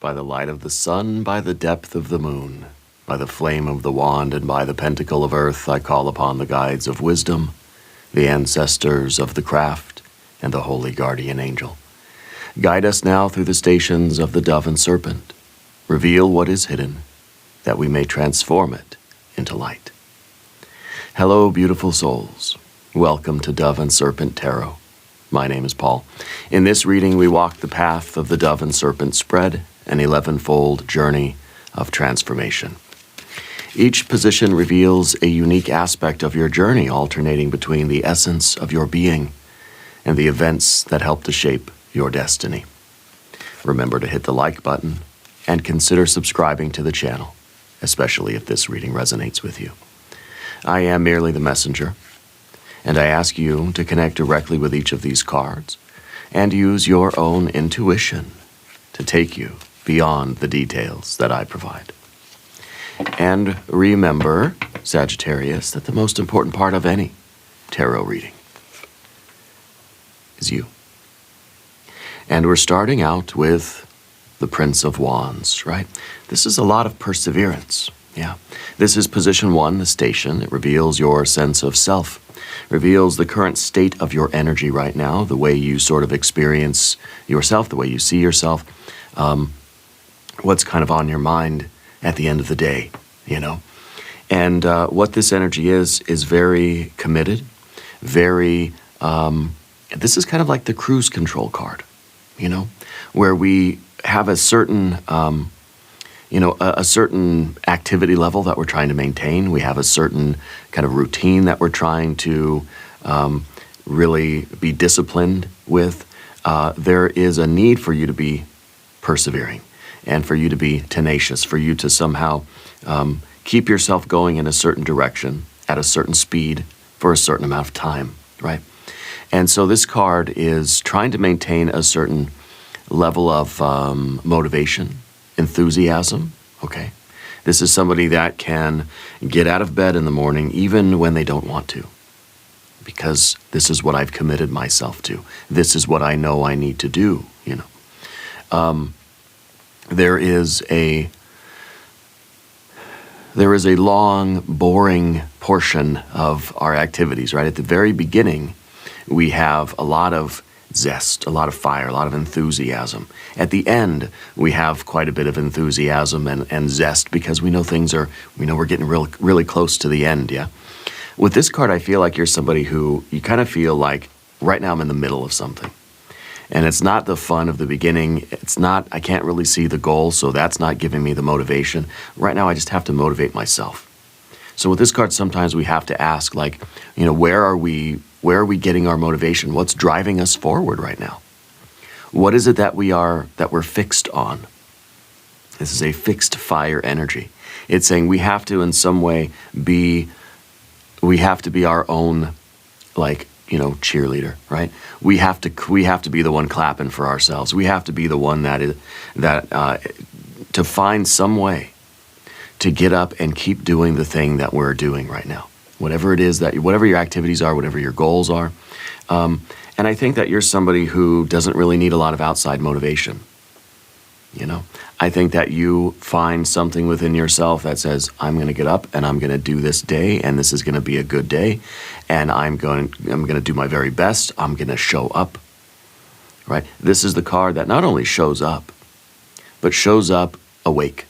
By the light of the sun, by the depth of the moon, by the flame of the wand, and by the pentacle of earth, I call upon the guides of wisdom, the ancestors of the craft, and the holy guardian angel. Guide us now through the stations of the dove and serpent. Reveal what is hidden, that we may transform it into light. Hello, beautiful souls. Welcome to Dove and Serpent Tarot. My name is Paul. In this reading, we walk the path of the dove and serpent spread, an 11-fold journey of transformation. Each position reveals a unique aspect of your journey, alternating between the essence of your being and the events that help to shape your destiny. Remember to hit the like button and consider subscribing to the channel, especially if this reading resonates with you. I am merely the messenger, and I ask you to connect directly with each of these cards and use your own intuition to take you beyond the details that I provide. And remember, Sagittarius, that the most important part of any tarot reading is you. And we're starting out with the Prince of Wands, right? This is a lot of perseverance. Yeah. This is position 1, the station. It reveals your sense of self, reveals the current state of your energy right now, the way you sort of experience yourself, the way you see yourself, what's kind of on your mind at the end of the day, you know? And what this energy is very committed, very, this is kind of like the cruise control card, you know, where we have a certain, a certain activity level that we're trying to maintain. We have a certain kind of routine that we're trying to really be disciplined with. There is a need for you to be persevering and for you to be tenacious, for you to somehow keep yourself going in a certain direction at a certain speed for a certain amount of time, right? And so this card is trying to maintain a certain level of motivation, enthusiasm, okay? This is somebody that can get out of bed in the morning even when they don't want to, because this is what I've committed myself to. This is what I know I need to do, you know. There is a long, boring portion of our activities, right? At the very beginning, we have a lot of zest, a lot of fire, a lot of enthusiasm. At the end, we have quite a bit of enthusiasm and zest because we know we're getting really close to the end, yeah? With this card, I feel like you're somebody who, you kind of feel like, right now I'm in the middle of something. And it's not the fun of the beginning. I can't really see the goal, so that's not giving me the motivation. Right now, I just have to motivate myself. So with this card, sometimes we have to ask, like, you know, where are we getting our motivation? What's driving us forward right now? What is it that we're fixed on? This is a fixed fire energy. It's saying we have to, in some way, be our own, like, you know, cheerleader, right? We have to be the one clapping for ourselves. We have to be the one to find some way to get up and keep doing the thing that we're doing right now. Whatever it is whatever your activities are, whatever your goals are. And I think that you're somebody who doesn't really need a lot of outside motivation. You know, I think that you find something within yourself that says, I'm going to get up and I'm going to do this day, and this is going to be a good day, and I'm going to do my very best. I'm going to show up, right? This is the card that not only shows up, but shows up awake,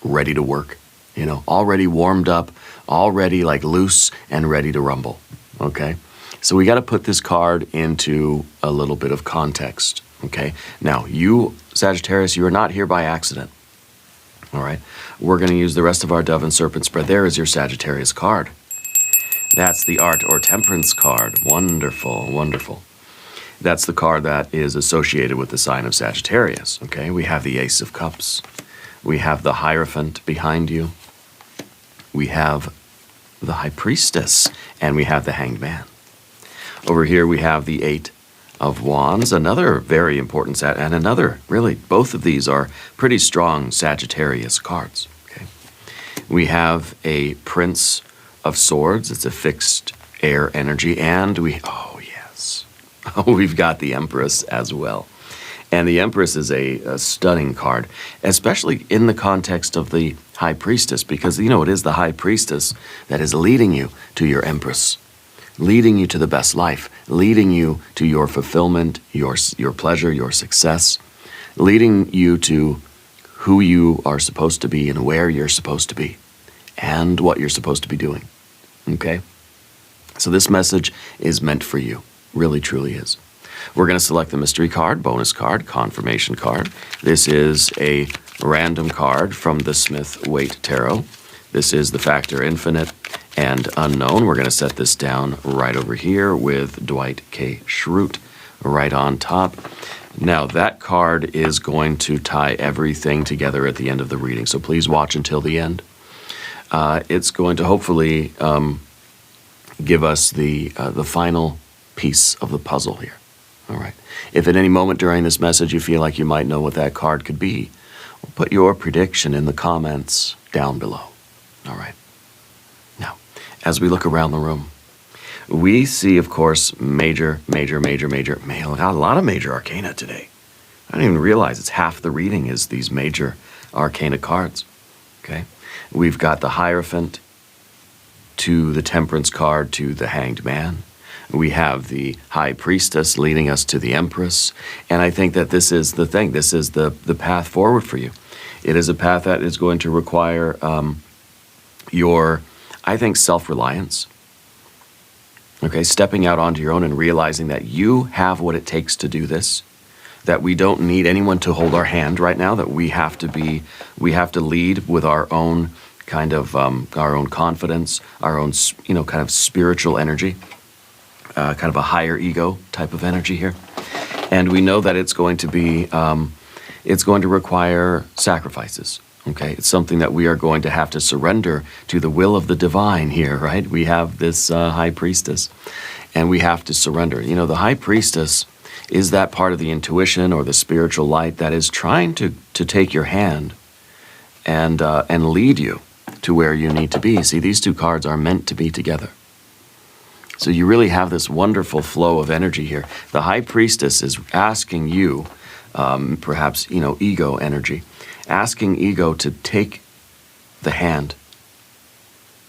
ready to work, you know, already warmed up, already like loose and ready to rumble, okay? So we got to put this card into a little bit of context. Okay, now you, Sagittarius, you are not here by accident. All right, we're going to use the rest of our Dove and Serpent spread. There is your Sagittarius card. That's the Art or Temperance card. Wonderful, wonderful. That's the card that is associated with the sign of Sagittarius. Okay, we have the Ace of Cups. We have the Hierophant behind you. We have the High Priestess, and we have the Hanged Man. Over here we have the Eight of Wands, another very important set, and another, really, both of these are pretty strong Sagittarius cards. Okay, we have a Prince of Swords. It's a fixed air energy, and we've got the Empress as well. And the Empress is a stunning card, especially in the context of the High Priestess, because, you know, it is the High Priestess that is leading you to your Empress, leading you to the best life, leading you to your fulfillment, your pleasure, your success, leading you to who you are supposed to be and where you're supposed to be and what you're supposed to be doing. Okay? So this message is meant for you. Really, truly is. We're going to select the mystery card, bonus card, confirmation card. This is a random card from the Smith-Waite Tarot. This is the factor infinite and unknown. We're going to set this down right over here with Dwight K. Schrute right on top. Now, that card is going to tie everything together at the end of the reading, so please watch until the end. It's going to hopefully give us the final piece of the puzzle here. All right. If at any moment during this message you feel like you might know what that card could be, put your prediction in the comments down below. All right. Now, as we look around the room, we see, of course, major, a lot of major arcana today. I didn't even realize it's half the reading is these major arcana cards. Okay. We've got the Hierophant to the Temperance card to the Hanged Man. We have the High Priestess leading us to the Empress. And I think that this is the thing. This is the path forward for you. It is a path that is going to require your, I think, self-reliance. Okay, stepping out onto your own and realizing that you have what it takes to do this, that we don't need anyone to hold our hand right now, that we have to lead with our own kind of, our own confidence, our own, kind of spiritual energy. Kind of a higher ego type of energy here. And we know that it's going to be, it's going to require sacrifices, okay? It's something that we are going to have to surrender to the will of the divine here, right? We have this High Priestess, and we have to surrender. You know, the High Priestess is that part of the intuition or the spiritual light that is trying to take your hand and lead you to where you need to be. See, these two cards are meant to be together. So you really have this wonderful flow of energy here. The High Priestess is asking you, perhaps, ego energy, asking ego to take the hand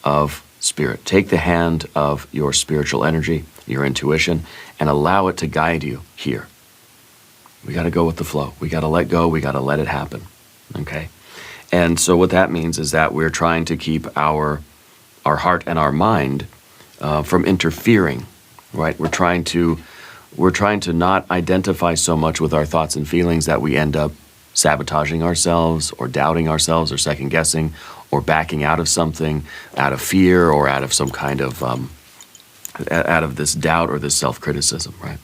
of spirit, take the hand of your spiritual energy, your intuition, and allow it to guide you here. We got to go with the flow. We got to let go. We got to let it happen. Okay? And so what that means is that we're trying to keep our heart and our mind from interfering, right? We're trying to not identify so much with our thoughts and feelings that we end up sabotaging ourselves or doubting ourselves or second guessing or backing out of something out of fear or out of some kind of out of this doubt or this self-criticism, right?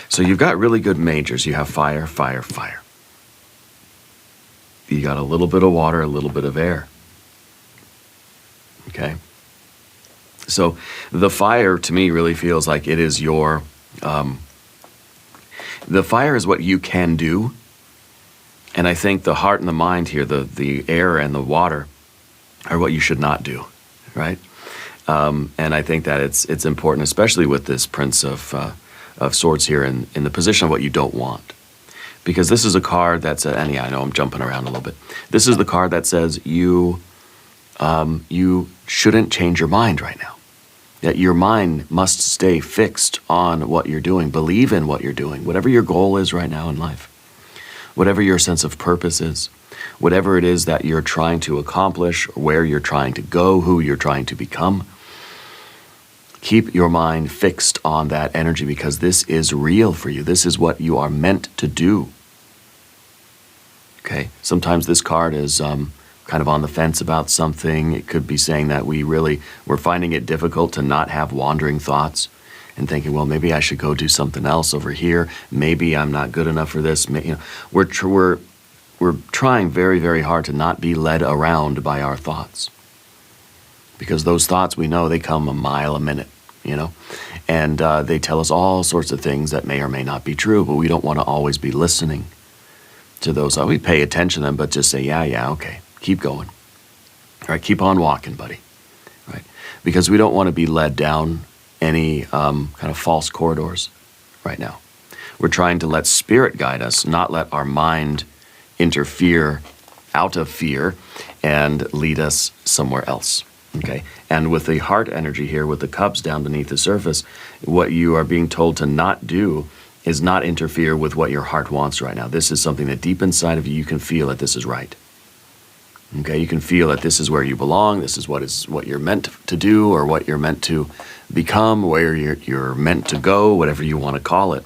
So you've got really good majors. You have fire, fire, fire. You got a little bit of water, a little bit of air. Okay? So the fire, to me, really feels like it is your, the fire is what you can do. And I think the heart and the mind here, the air and the water, are what you should not do, right? And I think that it's important, especially with this Prince of Swords here in the position of what you don't want. Because this is a card that's, and yeah, I know I'm jumping around a little bit. This is the card that says you shouldn't change your mind right now. That your mind must stay fixed on what you're doing. Believe in what you're doing. Whatever your goal is right now in life. Whatever your sense of purpose is. Whatever it is that you're trying to accomplish, where you're trying to go, who you're trying to become. Keep your mind fixed on that energy because this is real for you. This is what you are meant to do. Okay? Sometimes this card is kind of on the fence about something. It could be saying that we're finding it difficult to not have wandering thoughts and thinking, well, maybe I should go do something else over here. Maybe I'm not good enough for this. We're trying very, very hard to not be led around by our thoughts. Because those thoughts, we know, they come a mile a minute, and they tell us all sorts of things that may or may not be true, but we don't want to always be listening to those. We pay attention to them, but just say, yeah, okay. Keep going. All right, keep on walking, buddy. Right? Because we don't want to be led down any kind of false corridors right now. We're trying to let spirit guide us, not let our mind interfere out of fear and lead us somewhere else. Okay? And with the heart energy here, with the cups down beneath the surface, what you are being told to not do is not interfere with what your heart wants right now. This is something that deep inside of you, you can feel that this is right. Okay, you can feel that this is where you belong, this is what you're meant to do, or what you're meant to become, where you're meant to go, whatever you want to call it.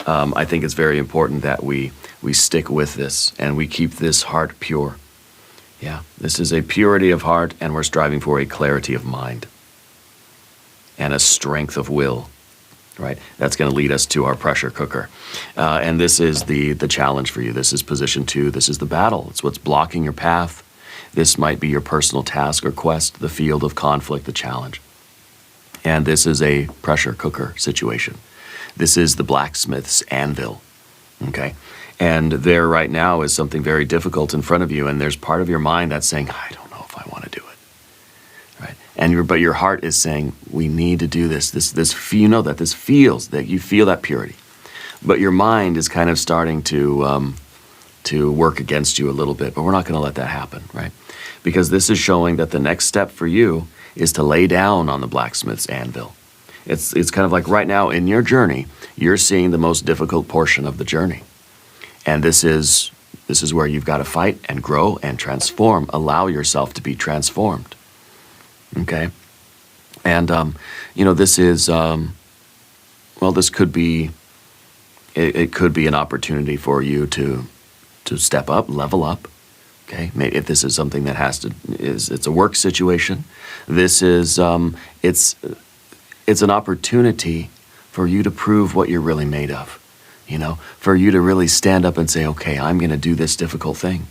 I think it's very important that we stick with this and we keep this heart pure. Yeah, this is a purity of heart, and we're striving for a clarity of mind and a strength of will. Right, that's going to lead us to our pressure cooker. And this is the challenge for you. This is position 2. This is the battle. It's what's blocking your path. This might be your personal task or quest, the field of conflict, the challenge. And this is a pressure cooker situation. This is the blacksmith's anvil. Okay? And there right now is something very difficult in front of you, and there's part of your mind that's saying, I don't know if I want to do it. Right? And but your heart is saying, we need to do this. You know that this feels, that you feel that purity. But your mind is kind of starting to work against you a little bit, but we're not going to let that happen, right? Because this is showing that the next step for you is to lay down on the blacksmith's anvil. It's kind of like right now in your journey, you're seeing the most difficult portion of the journey. And this is where you've got to fight and grow and transform. Allow yourself to be transformed. Okay? And, this is, this could be, it could be an opportunity for you to step up, level up. Okay? Maybe if this is something that it's a work situation, this is, it's an opportunity for you to prove what you're really made of. For you to really stand up and say, okay, I'm going to do this difficult thing.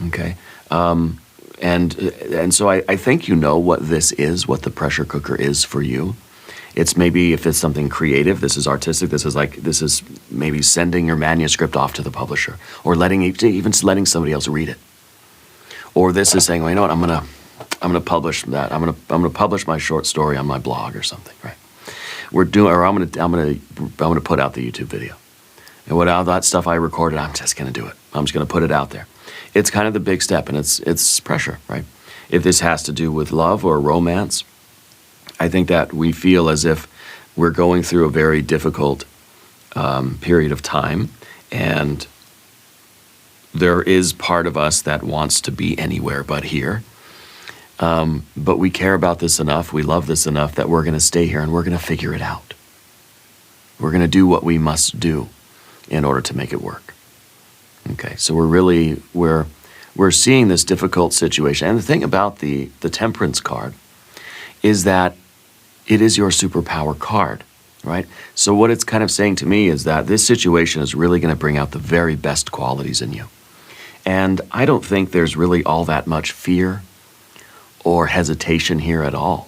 Okay? And so I think you know what this is, what the pressure cooker is for you. It's maybe if it's something creative, this is artistic, this is maybe sending your manuscript off to the publisher, or even letting somebody else read it. Or this is saying, well, you know what, I'm gonna publish that. I'm gonna publish my short story on my blog or something, right? I'm gonna put out the YouTube video. And all that stuff I recorded, I'm just gonna do it. I'm just gonna put it out there. It's kind of the big step, and it's pressure, right? If this has to do with love or romance, I think that we feel as if we're going through a very difficult period of time, and there is part of us that wants to be anywhere but here. But we care about this enough, we love this enough that we're going to stay here and we're going to figure it out. We're going to do what we must do in order to make it work. Okay, so we're seeing this difficult situation. And the thing about the Temperance card is that it is your superpower card, right? So what it's kind of saying to me is that this situation is really going to bring out the very best qualities in you. And I don't think there's really all that much fear or hesitation here at all.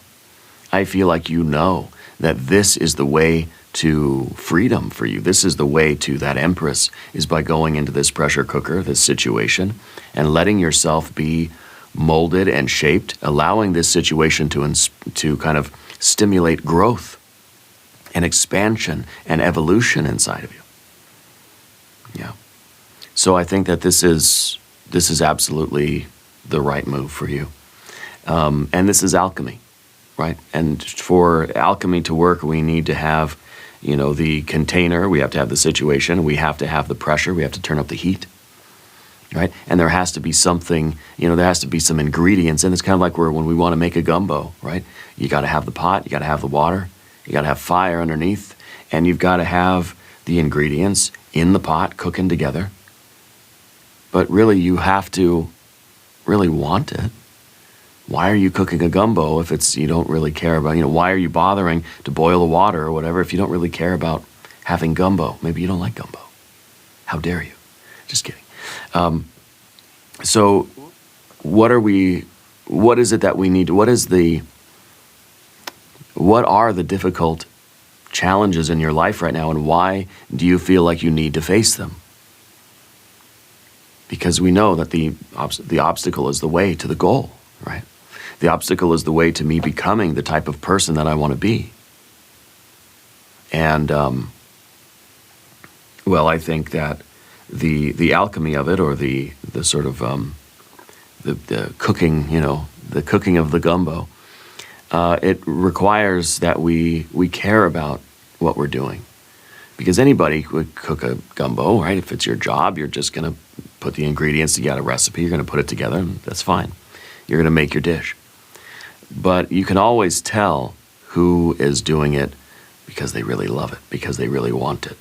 I feel like you know that this is the way to freedom for you. This is the way to that Empress, is by going into this pressure cooker, this situation, and letting yourself be molded and shaped, allowing this situation to kind of stimulate growth and expansion and evolution inside of you. Yeah. So I think that this is absolutely the right move for you. And this is alchemy, right? And for alchemy to work, we need to have, the container, we have to have the situation, we have to have the pressure, we have to turn up the heat, right? And there has to be something, there has to be some ingredients. And it's kind of like when we want to make a gumbo, right? You got to have the pot, you got to have the water, you got to have fire underneath, and you've got to have the ingredients in the pot cooking together. But really, you have to really want it. Why are you cooking a gumbo if you don't really care about, why are you bothering to boil the water or whatever if you don't really care about having gumbo? Maybe you don't like gumbo. How dare you? Just kidding. So what is it that we need? What are the difficult challenges in your life right now, and why do you feel like you need to face them? Because we know that the obstacle is the way to the goal, right? The obstacle is the way to me becoming the type of person that I want to be. And Well, I think that the alchemy of it, or the sort of the cooking, the cooking of the gumbo, it requires that we care about what we're doing. Because anybody would cook a gumbo, right? If it's your job, you're just going to put the ingredients, you got a recipe, you're going to put it together, and that's fine. You're going to make your dish. But you can always tell who is doing it because they really love it, because they really want it,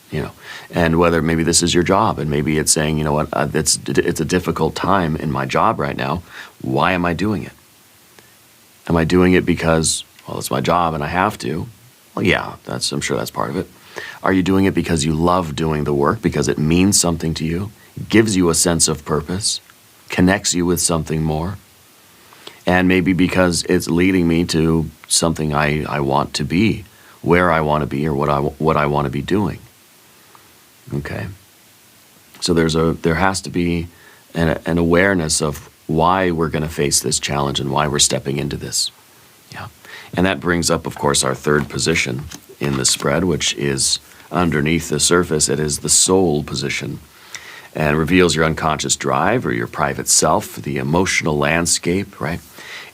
And whether maybe this is your job, and maybe it's saying, it's a difficult time in my job right now. Why am I doing it? Am I doing it because, well, it's my job and I have to? Well, yeah, I'm sure that's part of it. Are you doing it because you love doing the work, because it means something to you, gives you a sense of purpose, connects you with something more, and maybe because it's leading me to something I want to be, where I want to be, or what I want to be doing? Okay. So there has to be an awareness of why we're going to face this challenge and why we're stepping into this. Yeah. And that brings up, of course, our third position in the spread, which is underneath the surface. It is the soul position, and reveals your unconscious drive or your private self, the emotional landscape, right?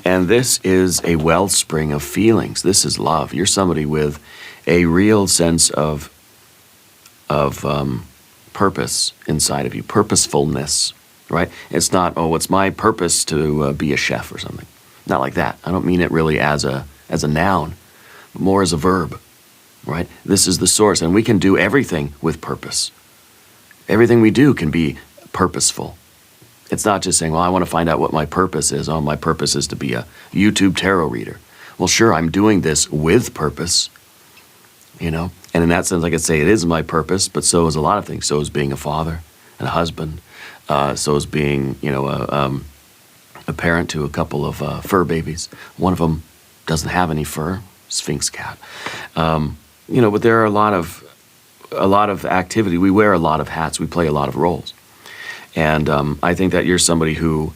And this is a wellspring of feelings. This is love. You're somebody with a real sense of purpose inside of you, purposefulness, right? It's not, oh, it's my purpose to be a chef or something. Not like that. I don't mean it really as a noun, but more as a verb. Right? This is the source, and we can do everything with purpose. Everything we do can be purposeful. It's not just saying, well, I want to find out what my purpose is. Oh, my purpose is to be a YouTube tarot reader. Well, sure, I'm doing this with purpose, And in that sense, I could say it is my purpose, but so is a lot of things. So is being a father and a husband. So is being, a parent to a couple of fur babies. One of them doesn't have any fur, Sphinx cat. But there are a lot of activity. We wear a lot of hats. We play a lot of roles. And I think that you're somebody who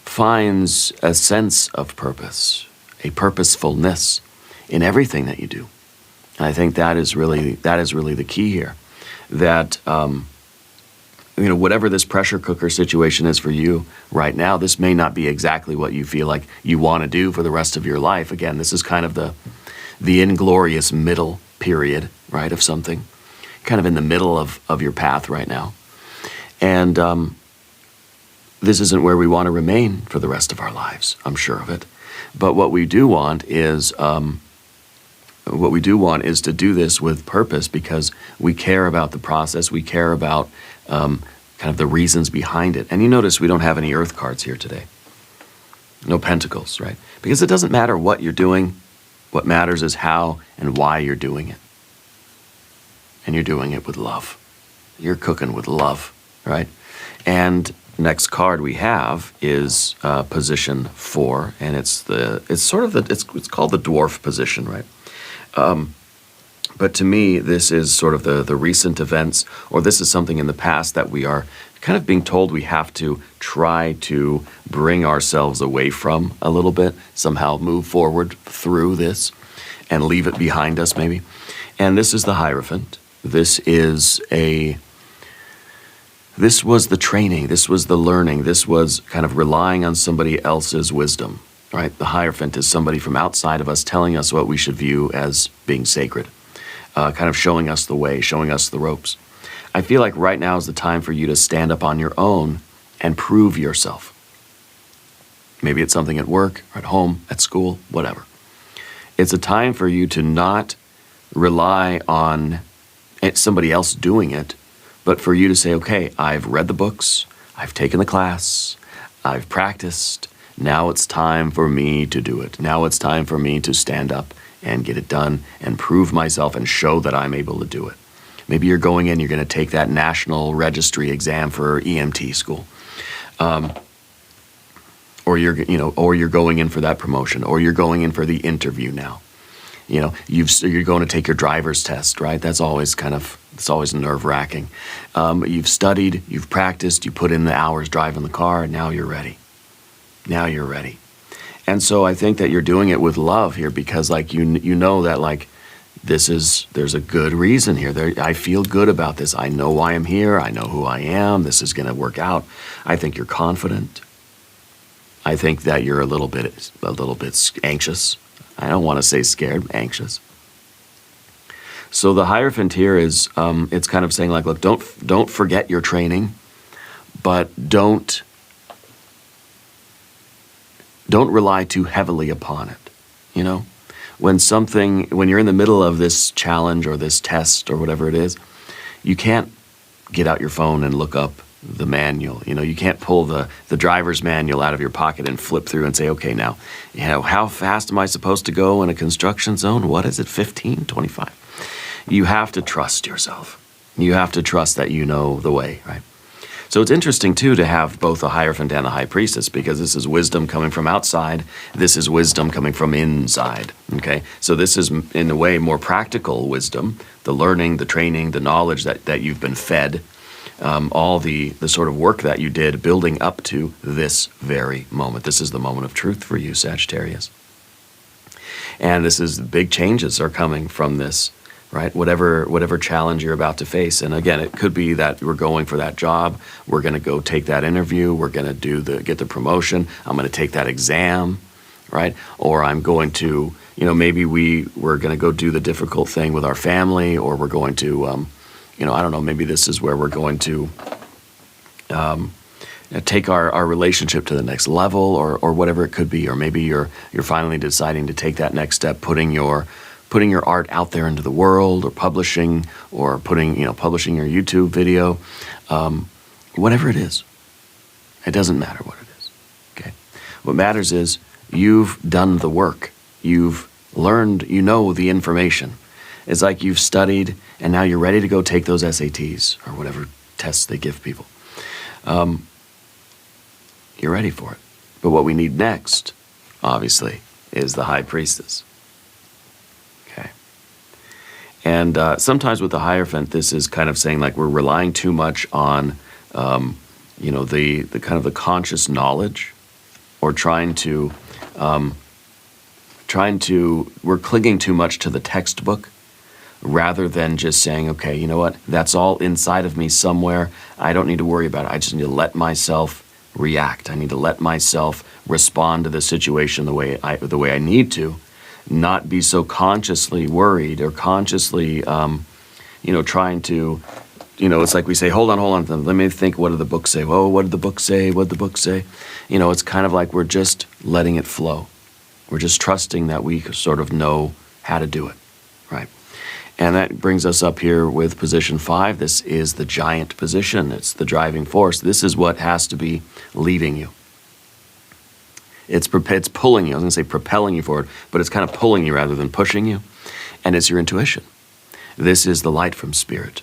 finds a sense of purpose, a purposefulness in everything that you do. And I think that is really the key here. That whatever this pressure cooker situation is for you right now, this may not be exactly what you feel like you want to do for the rest of your life. Again, this is kind of the inglorious middle period, right, of something, kind of in the middle of your path right now. And this isn't where we want to remain for the rest of our lives, I'm sure of it. But what we do want is to do this with purpose, because we care about the process, we care about kind of the reasons behind it. And you notice we don't have any earth cards here today. No pentacles, right? Because it doesn't matter what you're doing. What matters is how and why you're doing it. And you're doing it with love. You're cooking with love, right? And next card we have is position 4, and it's called the dwarf position, right? But to me, this is sort of the recent events, or this is something in the past that we are kind of being told we have to try to bring ourselves away from a little bit, somehow move forward through this and leave it behind us maybe. And this is the Hierophant. This was the training, this was the learning, this was kind of relying on somebody else's wisdom, right? The Hierophant is somebody from outside of us telling us what we should view as being sacred, kind of showing us the way, showing us the ropes. I feel like right now is the time for you to stand up on your own and prove yourself. Maybe it's something at work, or at home, at school, whatever. It's a time for you to not rely on somebody else doing it, but for you to say, okay, I've read the books, I've taken the class, I've practiced, now it's time for me to do it. Now it's time for me to stand up and get it done and prove myself and show that I'm able to do it. Maybe you're going in, you're going to take that national registry exam for EMT school. Or you're going in for that promotion, or you're going in for the interview now. You're going to take your driver's test, right? It's always nerve-wracking. You've studied, you've practiced, you put in the hours driving the car, and now you're ready. Now you're ready. And so I think that you're doing it with love here, because you know that there's a good reason here. I feel good about this. I know why I'm here. I know who I am. This is going to work out. I think you're confident. I think that you're a little bit anxious. I don't want to say scared, anxious. So the Hierophant here is, it's kind of saying like, look, don't forget your training, but don't rely too heavily upon it. You know, when you're in the middle of this challenge or this test or whatever it is, you can't get out your phone and look up the manual. You know, you can't pull the driver's manual out of your pocket and flip through and say, okay, now, you know, how fast am I supposed to go in a construction zone? What is it, 15, 25? You have to trust yourself. You have to trust that you know the way, right? So it's interesting, too, to have both the Hierophant and the High Priestess, because this is wisdom coming from outside. This is wisdom coming from inside, okay? So this is, in a way, more practical wisdom, the learning, the training, the knowledge that you've been fed, all the sort of work that you did building up to this very moment. This is the moment of truth for you, Sagittarius. And this is, big changes are coming from this, right? Whatever challenge you're about to face. And again, it could be that we're going for that job. We're going to go take that interview. We're going to get the promotion. I'm going to take that exam, right? Or I'm going to, you know, maybe we're going to go do the difficult thing with our family, or we're going to, you know, I don't know, maybe this is where we're going to take our relationship to the next level, or whatever it could be. Or maybe you're finally deciding to take that next step, putting your art out there into the world, or publishing your YouTube video, whatever it is. It doesn't matter what it is, okay? What matters is you've done the work. You've learned, you know the information. It's like you've studied, and now you're ready to go take those SATs, or whatever tests they give people. You're ready for it. But what we need next, obviously, is the High Priestess. And sometimes with the Hierophant, this is kind of saying like we're relying too much on, you know, the kind of the conscious knowledge, or we're clinging too much to the textbook, rather than just saying, okay, you know what, that's all inside of me somewhere. I don't need to worry about it. I just need to let myself react. I need to let myself respond to the situation the way I need to. Not be so consciously worried, or consciously, you know, trying to, you know, it's like we say, hold on, let me think, what did the book say? Oh, what did the book say? What did the book say? You know, it's kind of like we're just letting it flow. We're just trusting that we sort of know how to do it, right? And that brings us up here with position 5. This is the giant position. It's the driving force. This is what has to be leading you. It's pulling you. I was going to say propelling you forward, but it's kind of pulling you rather than pushing you. And it's your intuition. This is the light from Spirit.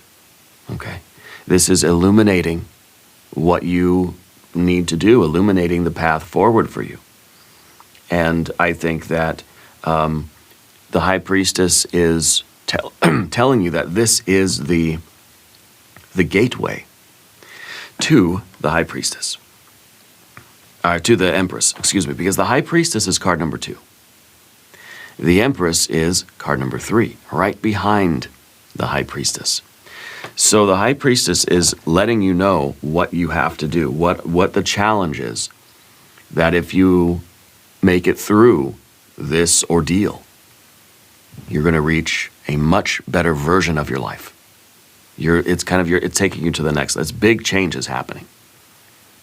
Okay? This is illuminating what you need to do, illuminating the path forward for you. And I think that the High Priestess is telling you that this is the gateway to the High Priestess. To the Empress, excuse me, because the High Priestess is card number 2. The Empress is card number 3, right behind the High Priestess. So the High Priestess is letting you know what you have to do, what the challenge is, that if you make it through this ordeal, you're going to reach a much better version of your life. It's taking you to the next. That's big changes happening.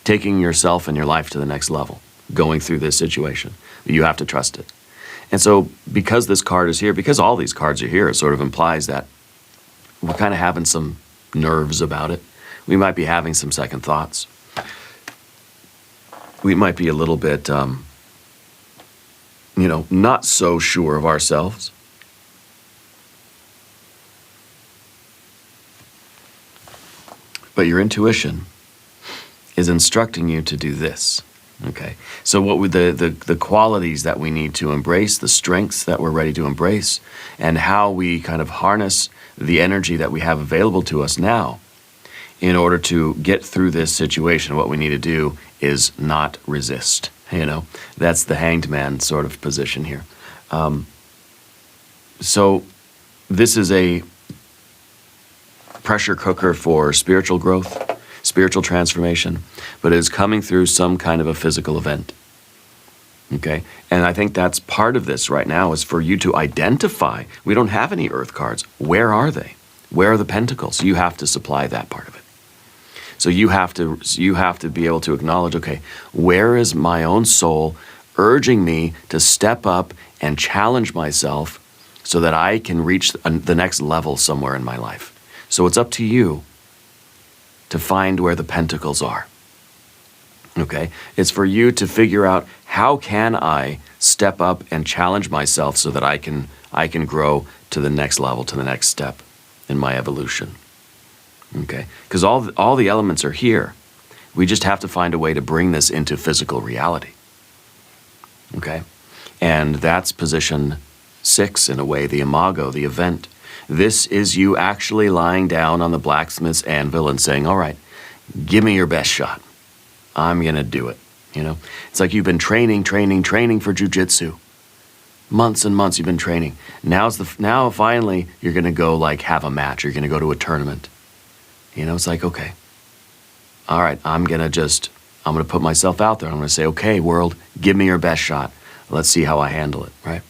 Taking yourself and your life to the next level, going through this situation. You have to trust it. And so because this card is here, because all these cards are here, it sort of implies that we're kind of having some nerves about it. We might be having some second thoughts. We might be a little bit, you know, not so sure of ourselves. But your intuition is instructing you to do this, okay? So what would the qualities that we need to embrace, the strengths that we're ready to embrace, and how we kind of harness the energy that we have available to us now in order to get through this situation. What we need to do is not resist, you know? That's the Hanged Man sort of position here. So this is a pressure cooker for spiritual growth, spiritual transformation, but it is coming through some kind of a physical event. Okay? And I think that's part of this right now, is for you to identify. We don't have any earth cards. Where are they? Where are the pentacles? You have to supply that part of it. So you have to be able to acknowledge, okay, where is my own soul urging me to step up and challenge myself so that I can reach the next level somewhere in my life? So it's up to you to find where the pentacles are. Okay? It's for you to figure out, how can I step up and challenge myself so that I can grow to the next level, to the next step in my evolution. Okay? Because all the elements are here. We just have to find a way to bring this into physical reality. Okay? And that's position 6 in a way, the imago, the event. This is you actually lying down on the blacksmith's anvil and saying, all right, give me your best shot. I'm going to do it. You know, it's like you've been training for jujitsu. Months and months you've been training. Now finally you're going to go like have a match. You're going to go to a tournament. You know, it's like, okay, all right, I'm going to put myself out there. I'm going to say, okay, world, give me your best shot. Let's see how I handle it, right?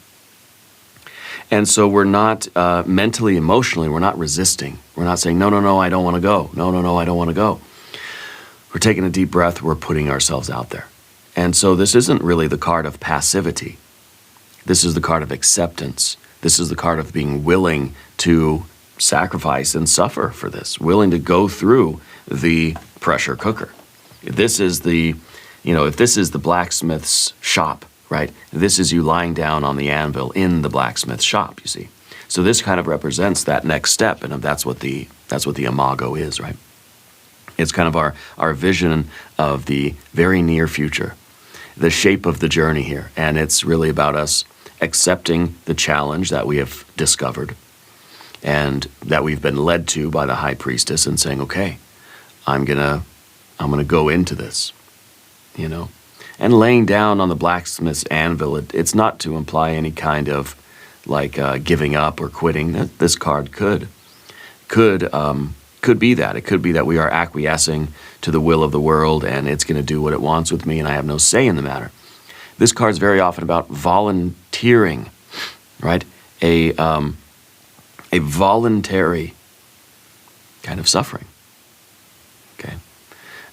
And so we're not mentally, emotionally, we're not resisting. We're not saying, no, I don't want to go. No, I don't want to go. We're taking a deep breath. We're putting ourselves out there. And so this isn't really the card of passivity. This is the card of acceptance. This is the card of being willing to sacrifice and suffer for this, willing to go through the pressure cooker. If this is the blacksmith's shop, right? This is you lying down on the anvil in the blacksmith shop, you see. So this kind of represents that next step, and that's what the imago is, right? It's kind of our vision of the very near future, the shape of the journey here. And it's really about us accepting the challenge that we have discovered and that we've been led to by the high priestess, and saying, okay, I'm gonna go into this, you know. And laying down on the blacksmith's anvil, it's not to imply any kind of like giving up or quitting. This card could be that. It could be that we are acquiescing to the will of the world, and it's going to do what it wants with me, and I have no say in the matter. This card's very often about volunteering, right? A voluntary kind of suffering. Okay,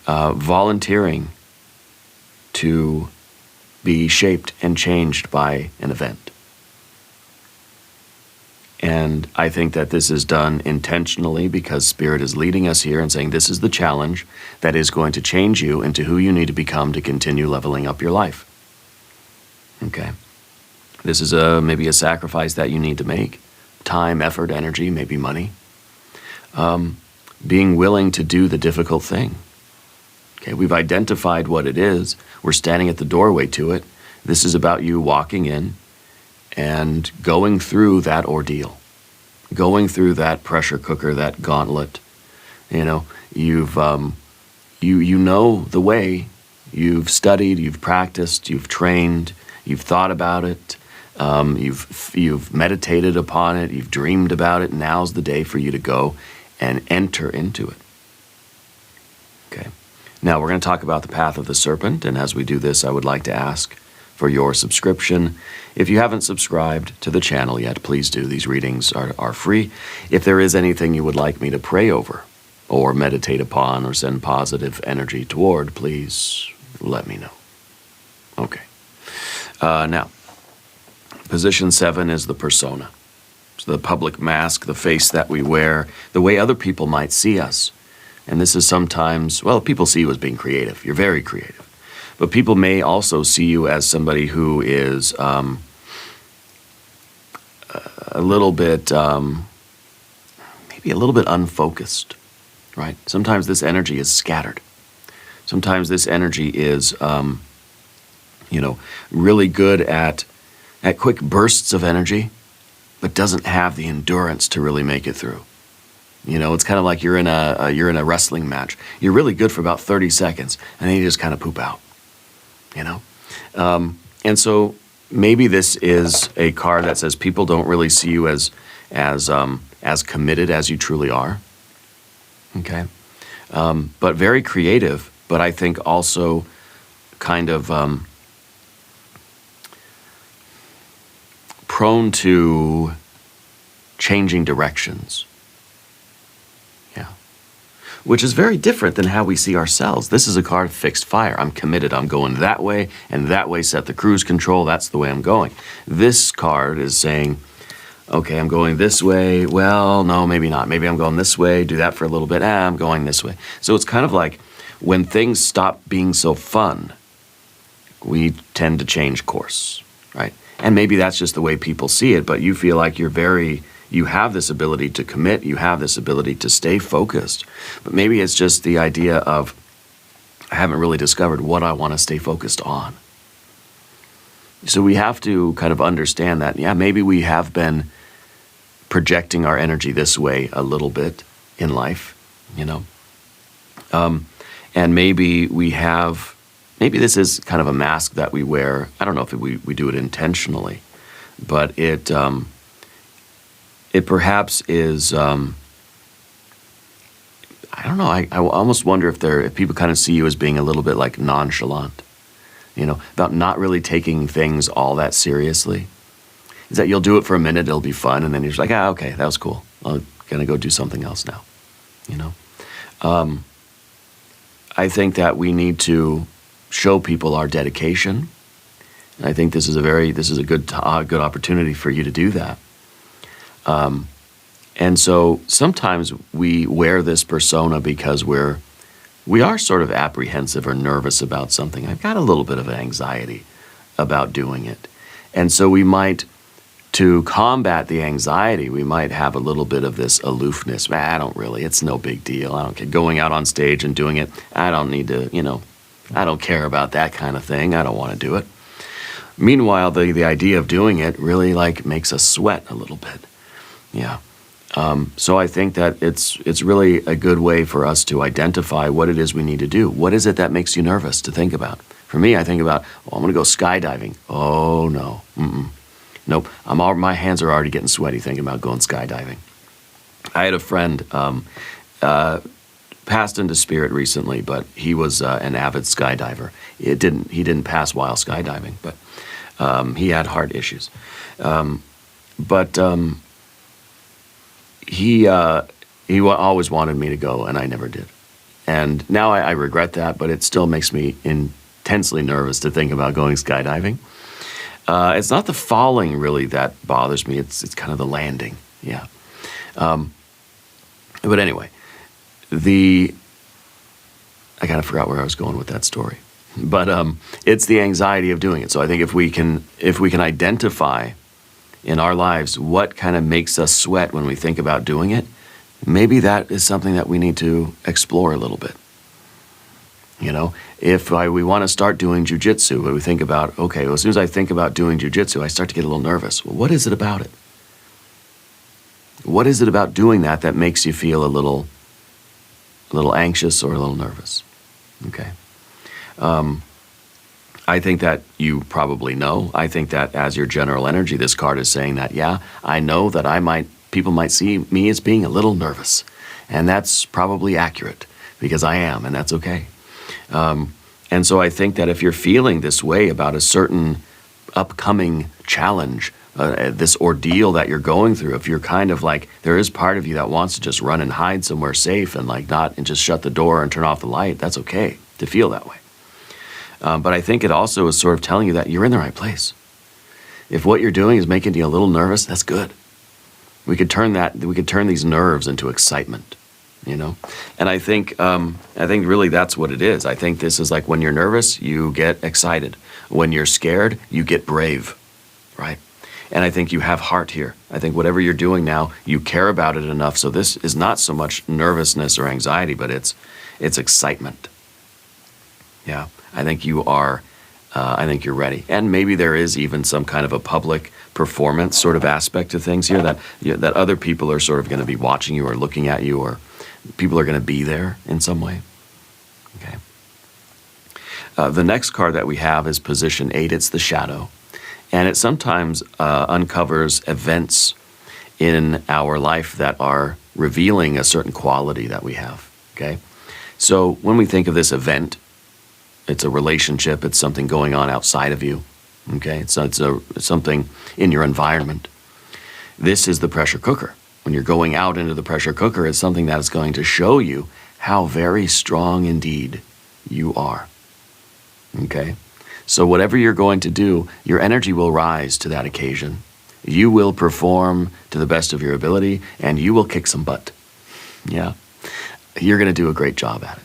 volunteering to be shaped and changed by an event. And I think that this is done intentionally because Spirit is leading us here and saying this is the challenge that is going to change you into who you need to become to continue leveling up your life. Okay? This is maybe a sacrifice that you need to make. Time, effort, energy, maybe money. Being willing to do the difficult thing. Okay, we've identified what it is. We're standing at the doorway to it. This is about you walking in and going through that ordeal, going through that pressure cooker, that gauntlet. You know, you've you know the way. You've studied, you've practiced, you've trained, you've thought about it, you've meditated upon it, you've dreamed about it. Now's the day for you to go and enter into it. Okay. Now we're going to talk about the path of the serpent, and as we do this, I would like to ask for your subscription. If you haven't subscribed to the channel yet, please do. These readings are free. If there is anything you would like me to pray over or meditate upon or send positive energy toward, please let me know. Okay. Now, position 7 is the persona. So the public mask, the face that we wear, the way other people might see us. And this is sometimes, well, people see you as being creative. You're very creative. But people may also see you as somebody who is a little bit, maybe a little bit unfocused, right? Sometimes this energy is scattered. Sometimes this energy is, really good at quick bursts of energy, but doesn't have the endurance to really make it through. You know, it's kind of like you're in a wrestling match. You're really good for about 30 seconds, and then you just kind of poop out. You know, and so maybe this is a card that says people don't really see you as as committed as you truly are. Okay, but very creative. But I think also kind of prone to changing directions. Yeah. Which is very different than how we see ourselves. This is a card of fixed fire. I'm committed. I'm going that way, and that way set the cruise control. That's the way I'm going. This card is saying, okay, I'm going this way. Well, no, maybe not. Maybe I'm going this way. Do that for a little bit. I'm going this way. So it's kind of like when things stop being so fun, we tend to change course, right? And maybe that's just the way people see it, but you feel like you have this ability to commit, you have this ability to stay focused. But maybe it's just the idea of, I haven't really discovered what I want to stay focused on. So we have to kind of understand that, yeah, maybe we have been projecting our energy this way a little bit in life, you know. And maybe maybe this is kind of a mask that we wear. I don't know if we do it intentionally, but it perhaps is, I don't know, I almost wonder if people kind of see you as being a little bit like nonchalant, you know, about not really taking things all that seriously. Is that you'll do it for a minute, it'll be fun, and then you're just like, okay, that was cool. I'm gonna go do something else now, you know. I think that we need to show people our dedication, and I think this is a good opportunity for you to do that. And so sometimes we wear this persona because we are sort of apprehensive or nervous about something. I've got a little bit of anxiety about doing it, and so we might. To combat the anxiety, we might have a little bit of this aloofness. I don't really, it's no big deal. I don't care. Going out on stage and doing it, I don't need to, you know, I don't care about that kind of thing. I don't want to do it. Meanwhile, the idea of doing it really like makes us sweat a little bit. Yeah. So I think that it's really a good way for us to identify what it is we need to do. What is it that makes you nervous to think about? For me, I think about, I'm going to go skydiving. Oh, no. Nope, my hands are already getting sweaty thinking about going skydiving. I had a friend, passed into spirit recently, but he was an avid skydiver. He didn't pass while skydiving, but he had heart issues. He always wanted me to go, and I never did. And now I regret that, but it still makes me intensely nervous to think about going skydiving. It's not the falling really that bothers me. It's kind of the landing. Yeah. But anyway, I kind of forgot where I was going with that story. But it's the anxiety of doing it. So I think if we can identify in our lives what kind of makes us sweat when we think about doing it, maybe that is something that we need to explore a little bit. You know, if we want to start doing jujitsu, but we think about, okay, well, as soon as I think about doing jujitsu, I start to get a little nervous. Well, what is it about it? What is it about doing that makes you feel a little anxious or a little nervous? Okay. I think that you probably know. I think that as your general energy, this card is saying that, yeah, I know that people might see me as being a little nervous. And that's probably accurate because I am, and that's okay. And so I think that if you're feeling this way about a certain upcoming challenge, this ordeal that you're going through, if you're kind of like, there is part of you that wants to just run and hide somewhere safe and and just shut the door and turn off the light, that's okay to feel that way. But I think it also is sort of telling you that you're in the right place. If what you're doing is making you a little nervous, that's good. We could turn these nerves into excitement. You know, and I think really that's what it is. I think this is like when you're nervous, you get excited. When you're scared, you get brave, right? And I think you have heart here. I think whatever you're doing now, you care about it enough. So this is not so much nervousness or anxiety, but it's excitement. Yeah, I think you are. I think you're ready. And maybe there is even some kind of a public performance sort of aspect to things here that other people are sort of going to be watching you or looking at you, or people are going to be there in some way. Okay. The next card that we have is position 8. It's the shadow. And it sometimes uncovers events in our life that are revealing a certain quality that we have, okay? So when we think of this event, it's a relationship, it's something going on outside of you, okay? It's something in your environment. This is the pressure cooker. When you're going out into the pressure cooker, it's something that is going to show you how very strong indeed you are, okay? So whatever you're going to do, your energy will rise to that occasion. You will perform to the best of your ability, and you will kick some butt. Yeah. You're going to do a great job at it.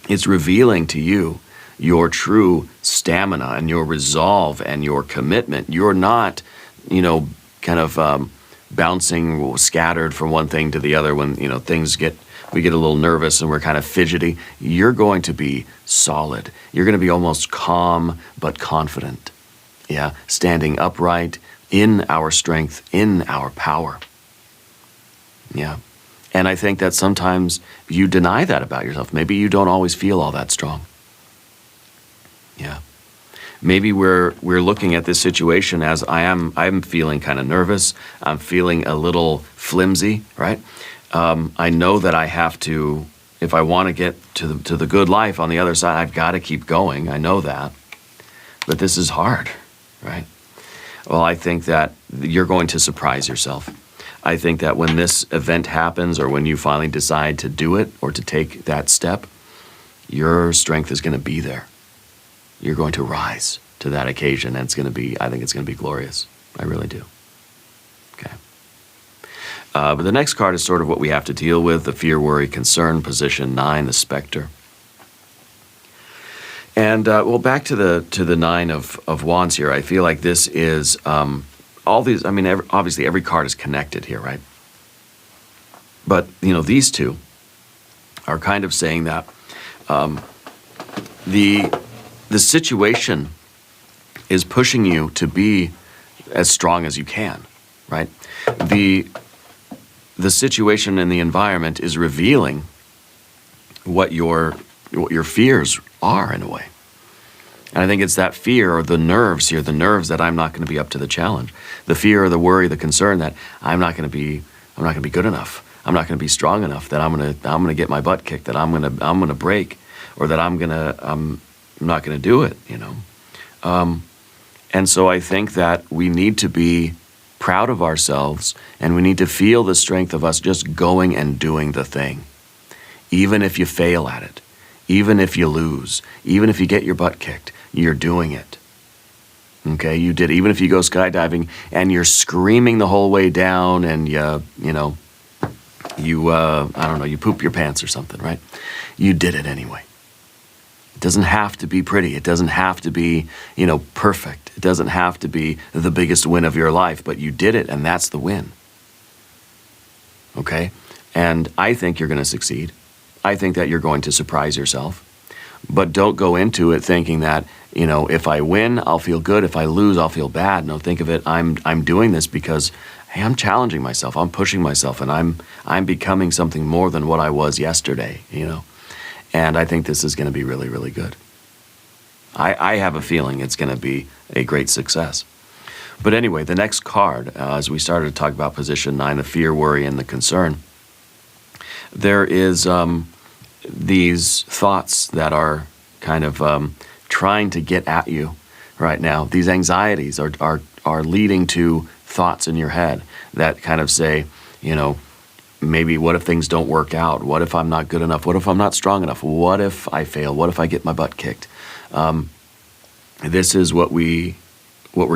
It's revealing to you your true stamina and your resolve and your commitment. You're not, kind of bouncing scattered from one thing to the other when, we get a little nervous and we're kind of fidgety. You're going to be solid. You're going to be almost calm but confident. Yeah, standing upright in our strength, in our power. Yeah. And I think that sometimes you deny that about yourself. Maybe you don't always feel all that strong. Yeah. Maybe we're looking at this situation as I'm feeling kind of nervous. I'm feeling a little flimsy, right? I know that I have to, if I want to get to the good life on the other side, I've got to keep going. I know that. But this is hard, right? Well, I think that you're going to surprise yourself. I think that when this event happens or when you finally decide to do it or to take that step, your strength is going to be there. You're going to rise to that occasion, and I think it's going to be glorious. I really do. Okay. But the next card is sort of what we have to deal with, the fear, worry, concern, position 9, the specter. And back to the 9 of Wands here. I feel like this is all these. Obviously every card is connected here, right? But these two are kind of saying that the situation is pushing you to be as strong as you can, right? The situation and the environment is revealing what your fears are in a way. And I think it's that fear or the nerves here, the nerves that I'm not going to be up to the challenge. The fear or the worry, the concern that I'm not going to be good enough. I'm not going to be strong enough, that I'm going to get my butt kicked, that I'm going to break, or that I'm not going to do it, And so I think that we need to be proud of ourselves, and we need to feel the strength of us just going and doing the thing. Even if you fail at it, even if you lose, even if you get your butt kicked, you're doing it. Okay, you did. Even if you go skydiving and you're screaming the whole way down and you poop your pants or something, right? You did it anyway. It doesn't have to be pretty. It doesn't have to be, perfect. It doesn't have to be the biggest win of your life, but you did it, and that's the win. Okay? And I think you're going to succeed. I think that you're going to surprise yourself. But don't go into it thinking that, if I win, I'll feel good. If I lose, I'll feel bad. No, think of it, I'm doing this because, hey, I'm challenging myself. I'm pushing myself, and I'm becoming something more than what I was yesterday, And I think this is going to be really, really good. I have a feeling it's going to be a great success. But anyway, the next card, as we started to talk about position 9, the fear, worry, and the concern, there is these thoughts that are kind of trying to get at you right now. These anxieties are leading to thoughts in your head that kind of say, maybe what if things don't work out? What if I'm not good enough? What if I'm not strong enough? What if I fail? What if I get my butt kicked? This is what we're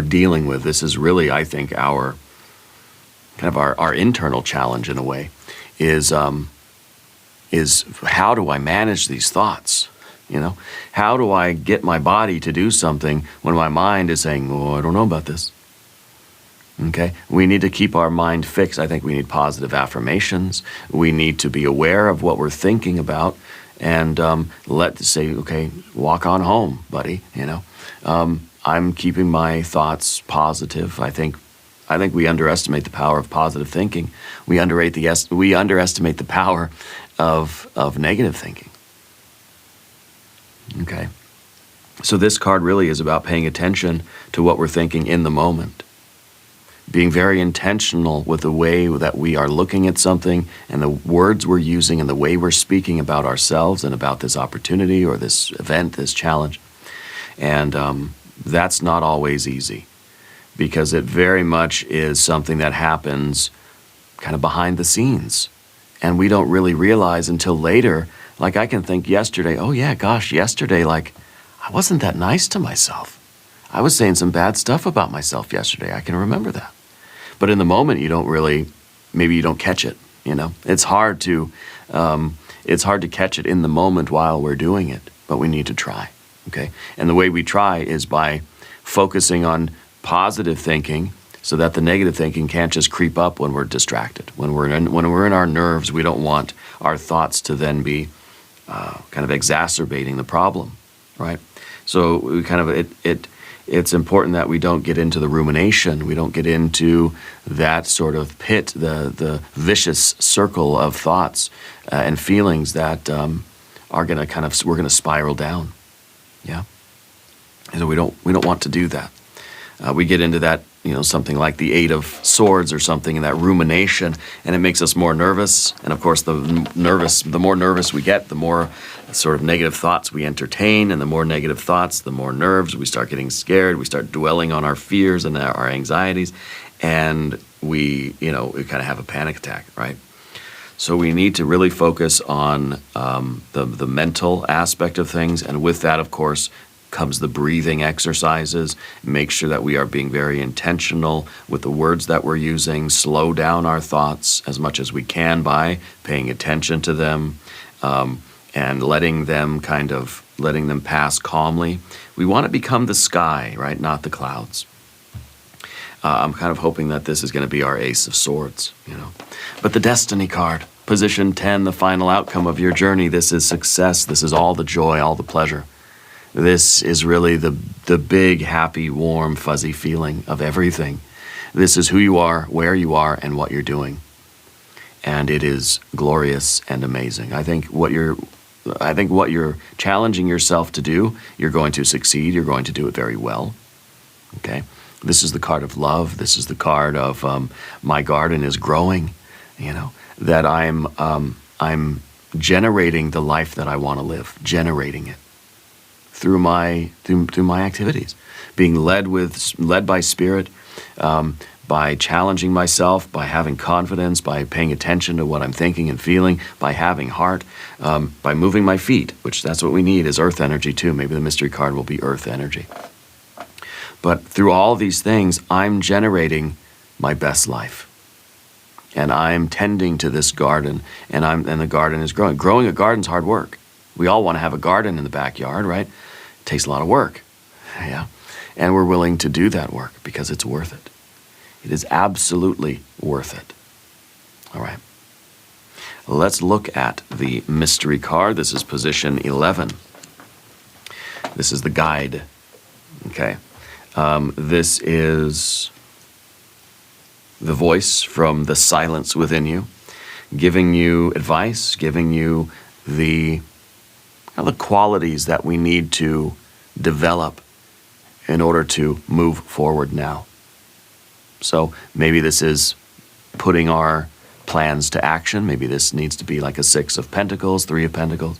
dealing with. This is really, I think, our internal challenge in a way, is how do I manage these thoughts? How do I get my body to do something when my mind is saying, oh, I don't know about this? Okay, we need to keep our mind fixed. I think we need positive affirmations. We need to be aware of what we're thinking about, and say, okay, walk on home, buddy. I'm keeping my thoughts positive. I think we underestimate the power of positive thinking. We underestimate the power of negative thinking. Okay, so this card really is about paying attention to what we're thinking in the moment. being very intentional with the way that we are looking at something and the words we're using and the way we're speaking about ourselves and about this opportunity or this event, this challenge. And that's not always easy, because it very much is something that happens kind of behind the scenes. And we don't really realize until later. Like, I can think yesterday, oh yeah, gosh, yesterday, like, I wasn't that nice to myself. I was saying some bad stuff about myself yesterday. I can remember that. But in the moment, you don't really, maybe you don't catch it, you know? It's hard to catch it in the moment while we're doing it, but we need to try, okay? And the way we try is by focusing on positive thinking, so that the negative thinking can't just creep up when we're distracted. When we're in our nerves, we don't want our thoughts to then be kind of exacerbating the problem, right? So we kind of it's important that we don't get into the rumination. We don't get into that sort of pit, the vicious circle of thoughts and feelings that are going to we're going to spiral down. Yeah, and so we don't want to do that. We get into that, you know, something like the Eight of Swords or something, in that rumination, and it makes us more nervous. And of course, the more nervous we get, the more sort of negative thoughts we entertain, and the more negative thoughts, the more nerves. We start getting scared. We start dwelling on our fears and our anxieties, and we kind of have a panic attack, right? So we need to really focus on the mental aspect of things, and with that, of course, comes the breathing exercises. Make sure that we are being very intentional with the words that we're using. Slow down our thoughts as much as we can by paying attention to them and letting them pass calmly. We want to become the sky, right? Not the clouds. I'm kind of hoping that this is going to be our Ace of Swords, you know. But the Destiny card, position 10, the final outcome of your journey. This is success. This is all the joy, all the pleasure. This is really the big, happy, warm, fuzzy feeling of everything. This is who you are, where you are, and what you're doing. And it is glorious and amazing. I think what you're challenging yourself to do, you're going to succeed. You're going to do it very well. Okay? This is the card of love. This is the card of my garden is growing, you know, that I'm generating the life that I want to live, generating it. Through my activities, being led by Spirit, by challenging myself, by having confidence, by paying attention to what I'm thinking and feeling, by having heart, by moving my feet, which that's what we need is earth energy too. Maybe the mystery card will be earth energy. But through all these things, I'm generating my best life, and I'm tending to this garden, and the garden is growing. Growing a garden's hard work. We all want to have a garden in the backyard, right? It takes a lot of work, yeah. And we're willing to do that work because it's worth it. It is absolutely worth it. All right. Let's look at the mystery card. This is position 11. This is the guide, okay? This is the voice from the silence within you, giving you advice, giving you the qualities that we need to develop in order to move forward now. So maybe this is putting our plans to action. Maybe this needs to be like a 6 of Pentacles, 3 of Pentacles,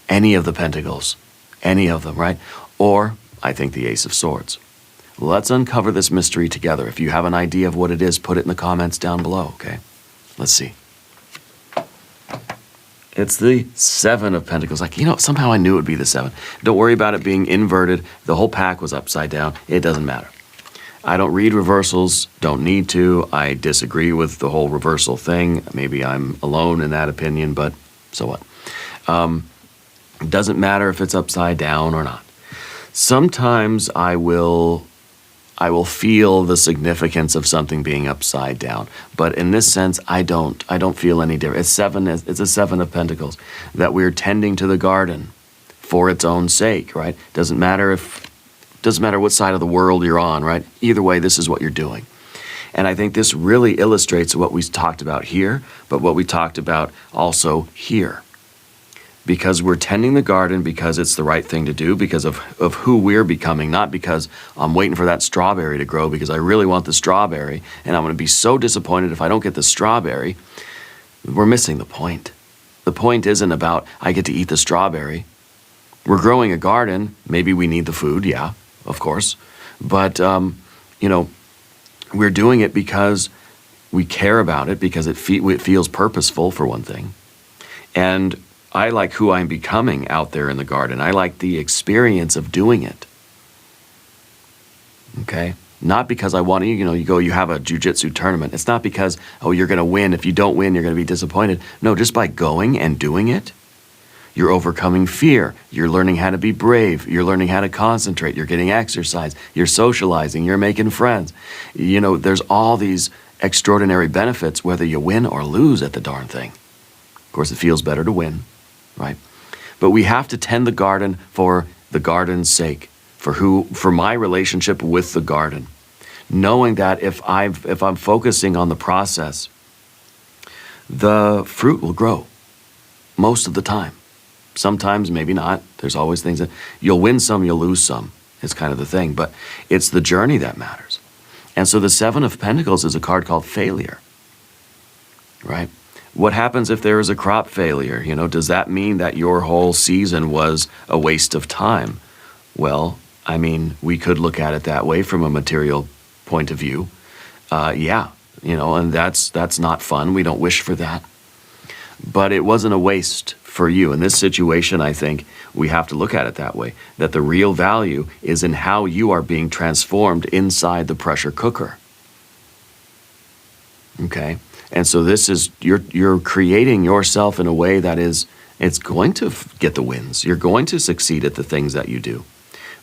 any of the Pentacles, any of them, right? Or I think the Ace of Swords. Let's uncover this mystery together. If you have an idea of what it is, put it in the comments down below, okay? Let's see. It's the 7 of Pentacles. Like, you know, somehow I knew it would be the 7. Don't worry about it being inverted. The whole pack was upside down. It doesn't matter. I don't read reversals. Don't need to. I disagree with the whole reversal thing. Maybe I'm alone in that opinion, but so what? It doesn't matter if it's upside down or not. Sometimes I will feel the significance of something being upside down, but in this sense, I don't feel any different. It's a 7 of Pentacles, that we're tending to the garden for its own sake, right? Doesn't matter what side of the world you're on, right? Either way, this is what you're doing. And I think this really illustrates what we talked about here, but what we talked about also here. because we're tending the garden because it's the right thing to do, because of who we're becoming, not because I'm waiting for that strawberry to grow because I really want the strawberry and I'm going to be so disappointed if I don't get the strawberry. We're missing the point. The point isn't about I get to eat the strawberry. We're growing a garden. Maybe we need the food, yeah, of course. But, we're doing it because we care about it, because it feels purposeful, for one thing. And I like who I'm becoming out there in the garden. I like the experience of doing it. Okay? Not because I want to, you have a jiu-jitsu tournament. It's not because, you're going to win. If you don't win, you're going to be disappointed. No, just by going and doing it, you're overcoming fear. You're learning how to be brave. You're learning how to concentrate. You're getting exercise. You're socializing. You're making friends. There's all these extraordinary benefits whether you win or lose at the darn thing. Of course, it feels better to win, right? But we have to tend the garden for the garden's sake, for my relationship with the garden, knowing that if I'm focusing on the process, the fruit will grow most of the time. Sometimes, maybe not. There's always things that you'll win some, you'll lose some. It's kind of the thing, but it's the journey that matters. And so the Seven of Pentacles is a card called failure, right? What happens if there is a crop failure? Does that mean that your whole season was a waste of time? Well, we could look at it that way from a material point of view. And that's not fun. We don't wish for that. But it wasn't a waste for you. In this situation, I think we have to look at it that way, that the real value is in how you are being transformed inside the pressure cooker. Okay? And so this is, you're creating yourself in a way that it's going to get the wins. You're going to succeed at the things that you do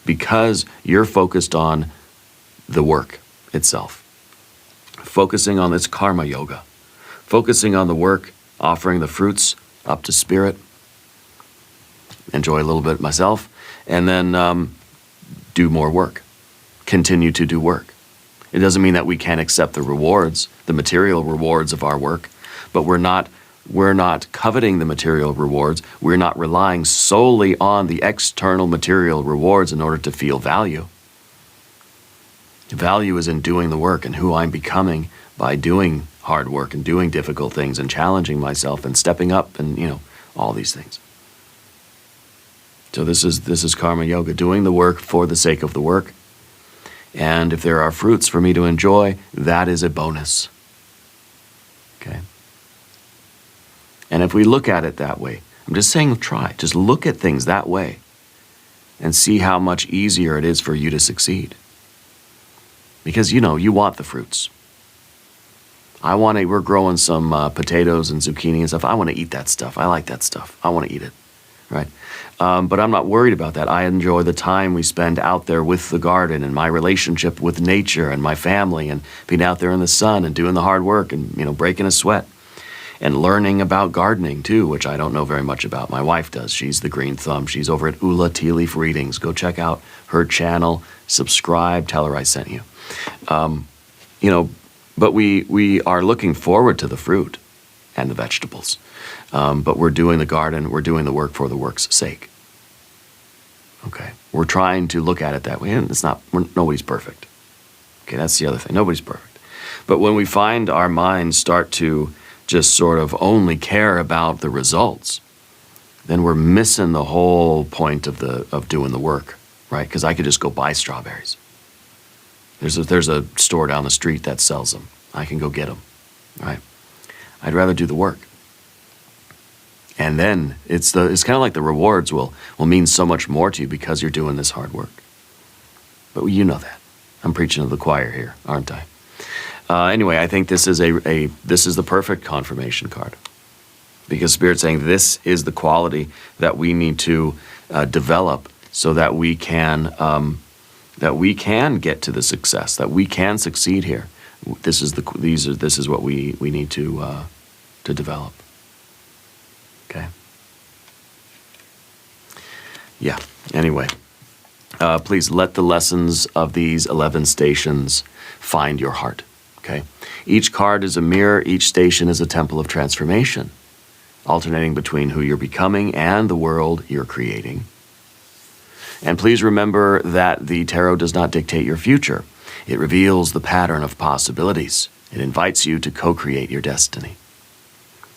because you're focused on the work itself. Focusing on this karma yoga. Focusing on the work, offering the fruits up to spirit. Enjoy a little bit myself. And then do more work. Continue to do work. It doesn't mean that we can't accept the rewards, the material rewards of our work, but we're not coveting the material rewards. We're not relying solely on the external material rewards in order to feel value. Value is in doing the work and who I'm becoming by doing hard work and doing difficult things and challenging myself and stepping up and, all these things. So this is karma yoga, doing the work for the sake of the work. And if there are fruits for me to enjoy, that is a bonus. Okay? And if we look at it that way, I'm just saying just look at things that way and see how much easier it is for you to succeed. Because, you want the fruits. We're growing some potatoes and zucchini and stuff. I want to eat that stuff. I like that stuff. I want to eat it, right? But I'm not worried about that. I enjoy the time we spend out there with the garden and my relationship with nature and my family and being out there in the sun and doing the hard work and, breaking a sweat and learning about gardening too, which I don't know very much about. My wife does. She's the green thumb. She's over at Ula Tea Leaf Readings. Go check out her channel, subscribe, tell her I sent you. But we are looking forward to the fruit and the vegetables. But we're doing the garden, we're doing the work for the work's sake. Okay, we're trying to look at it that way, and nobody's perfect. Okay, that's the other thing, nobody's perfect. But when we find our minds start to just sort of only care about the results, then we're missing the whole point of doing the work, right? Because I could just go buy strawberries. There's a store down the street that sells them. I can go get them, right? I'd rather do the work. And then it's kind of like the rewards will mean so much more to you because you're doing this hard work. But you know that. I'm preaching to the choir here, aren't I? Anyway, I think this is this is the perfect confirmation card. Because Spirit's saying this is the quality that we need to develop so that we can get to the success, that we can succeed here. This is what we need to develop. Okay. Yeah. Anyway, please let the lessons of these 11 stations find your heart. Okay. Each card is a mirror. Each station is a temple of transformation. alternating between who you're becoming and the world you're creating. And please remember that the tarot does not dictate your future. It reveals the pattern of possibilities. It invites you to co-create your destiny.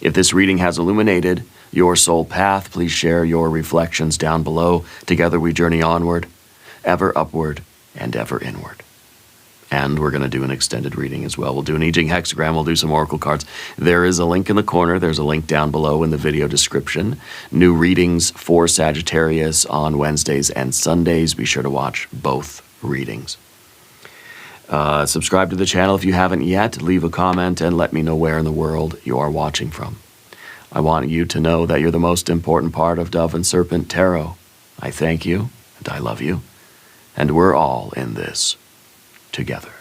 If this reading has illuminated your soul path, please share your reflections down below. Together we journey onward, ever upward, and ever inward. And we're going to do an extended reading as well. We'll do an I Ching hexagram. We'll do some oracle cards. There is a link in the corner. There's a link down below in the video description. New readings for Sagittarius on Wednesdays and Sundays. Be sure to watch both readings. Subscribe to the channel if you haven't yet. Leave a comment and let me know where in the world you are watching from. I want you to know that you're the most important part of Dove and Serpent Tarot. I thank you and I love you. And we're all in this together.